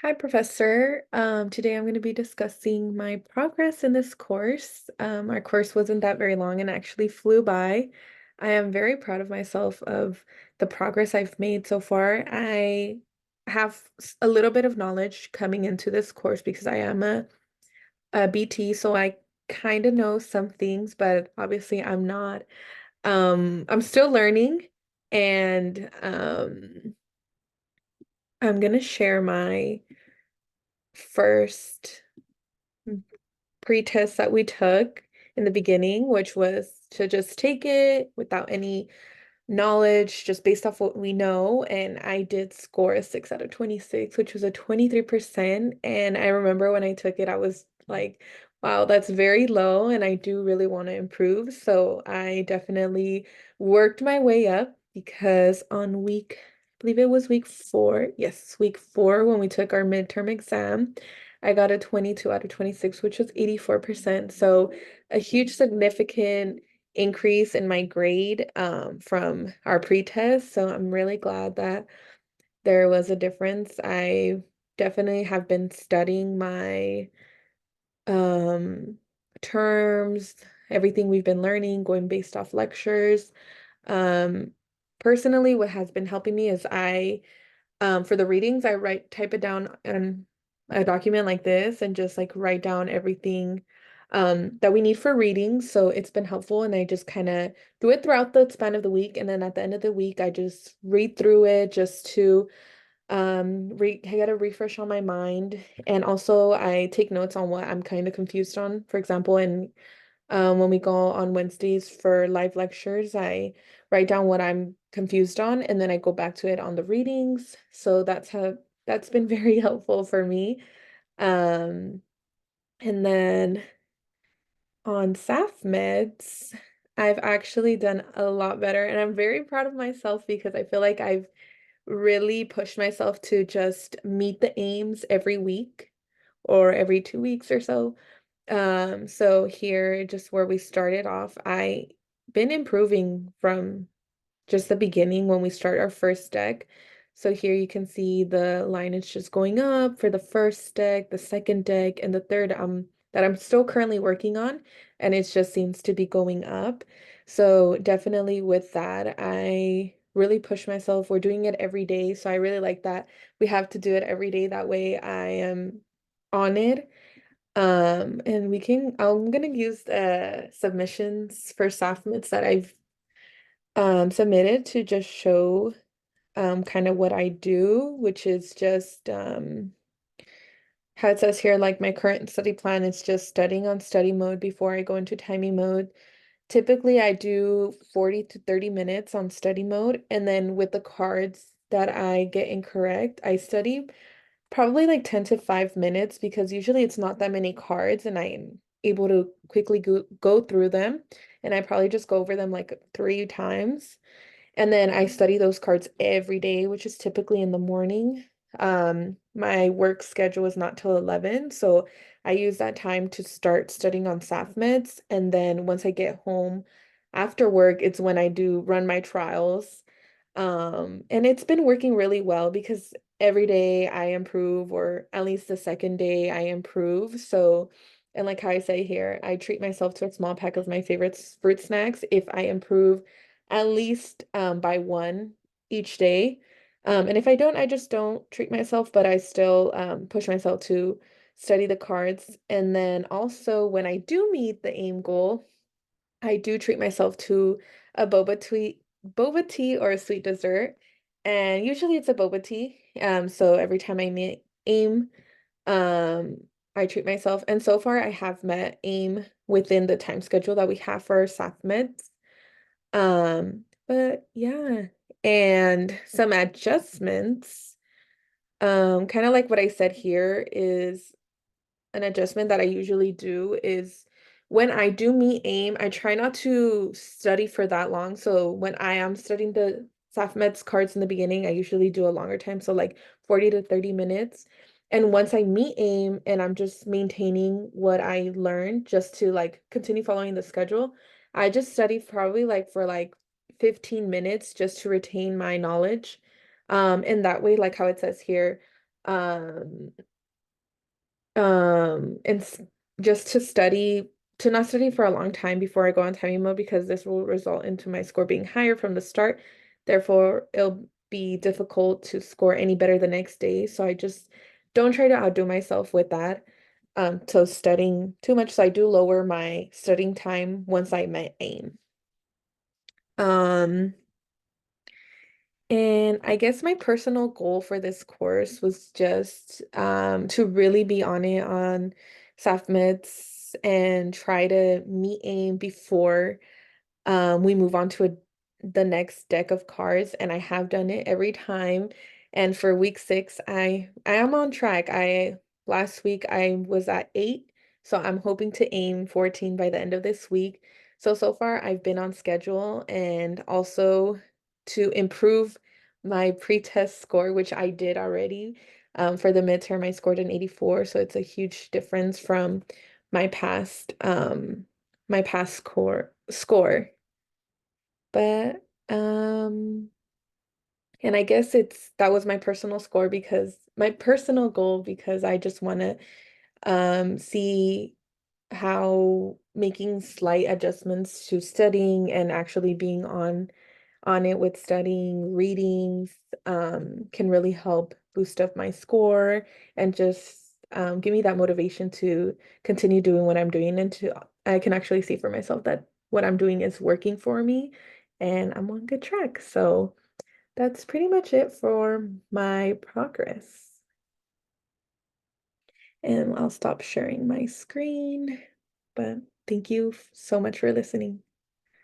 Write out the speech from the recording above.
Hi, Professor. Today I'm going to be discussing my progress in this course. Our course wasn't that very long and actually flew by. I am very proud of myself of the progress I've made so far. I have a little bit of knowledge coming into this course because I am a BT, so I kind of know some things, but obviously I'm not. I'm still learning and I'm going to share my first pre-test that we took in the beginning, which was to just take it without any knowledge, just based off what we know. And I did score a 6 out of 26, which was a 23%. And I remember when I took it, I was like, wow, that's very low. And I do really want to improve. So I definitely worked my way up because on I believe it was week 4. Yes, week 4 when we took our midterm exam. I got a 22 out of 26, which was 84%. So a huge significant increase in my grade from our pre-test. So I'm really glad that there was a difference. I definitely have been studying my um, terms, everything we've been learning, going based off lectures. Um, Personally, what has been helping me is for the readings, type it down in a document like this and just like write down everything that we need for readings. So it's been helpful, and I just kind of do it throughout the span of the week. And then at the end of the week, I just read through it just to I get a refresh on my mind. And also I take notes on what I'm kind of confused on. For example, when we go on Wednesdays for live lectures, I write down what I'm confused on and then I go back to it on the readings. So that's been very helpful for me. Um, and then on SAF meds, I've actually done a lot better and I'm very proud of myself because I feel like I've really pushed myself to just meet the aims every week or every 2 weeks or so. So here, just where we started off, I been improving from just the beginning when we start our first deck. So here you can see the line is just going up for the first deck, the second deck, and the third that I'm still currently working on, and it just seems to be going up. So definitely with that, I really push myself. We're doing it every day, so I really like that we have to do it every day. That way I am on it. And I'm gonna use submissions for sophomores that I've submitted to just show kind of what I do, which is just how it says here, like my current study plan is just studying on study mode before I go into timing mode. Typically, I do 40 to 30 minutes on study mode, and then with the cards that I get incorrect, I study probably like 10 to 5 minutes because usually it's not that many cards and I'm able to quickly go through them. And I probably just go over them like 3 times. And then I study those cards every day, which is typically in the morning. My work schedule is not till 11, so I use that time to start studying on SAF meds. And then once I get home after work, it's when I do run my trials. And it's been working really well because every day I improve, or at least the second day I improve. So, and like how I say here, I treat myself to a small pack of my favorite fruit snacks if I improve at least by one each day. And if I don't, I just don't treat myself, but I still push myself to study the cards. And then also when I do meet the aim goal, I do treat myself to a boba tea or a sweet dessert. And usually it's a boba tea. So every time I meet aim, um, I treat myself. And so far I have met aim within the time schedule that we have for our SAF meds. But yeah, and some adjustments, kind of like what I said here is an adjustment that I usually do is when I do meet AIM, I try not to study for that long. So when I am studying the SAFMEDS cards in the beginning, I usually do a longer time, so like 40 to 30 minutes. And once I meet AIM and I'm just maintaining what I learned just to like continue following the schedule, I just study probably like for like 15 minutes just to retain my knowledge. And that way, like how it says here, Um, and just to not study for a long time before I go on timing mode because this will result into my score being higher from the start. Therefore, it'll be difficult to score any better the next day. So I just don't try to outdo myself with that. So studying too much. So I do lower my studying time once I met aim. Um, and I guess my personal goal for this course was just to really be on it on SAFMETS and try to meet aim before we move on to the next deck of cards, and I have done it every time. And for week 6, I am on track. I last week I was at 8, so I'm hoping to aim 14 by the end of this week. So far I've been on schedule, and also to improve my pre-test score, which I did already. For the midterm, I scored an 84, so it's a huge difference from my past score. But and I guess that was my personal score because my personal goal because I just want to see how making slight adjustments to studying and actually being on it with studying, readings, can really help boost up my score and just give me that motivation to continue doing what I'm doing and to I can actually see for myself that what I'm doing is working for me and I'm on good track. So that's pretty much it for my progress. And I'll stop sharing my screen. But thank you so much for listening.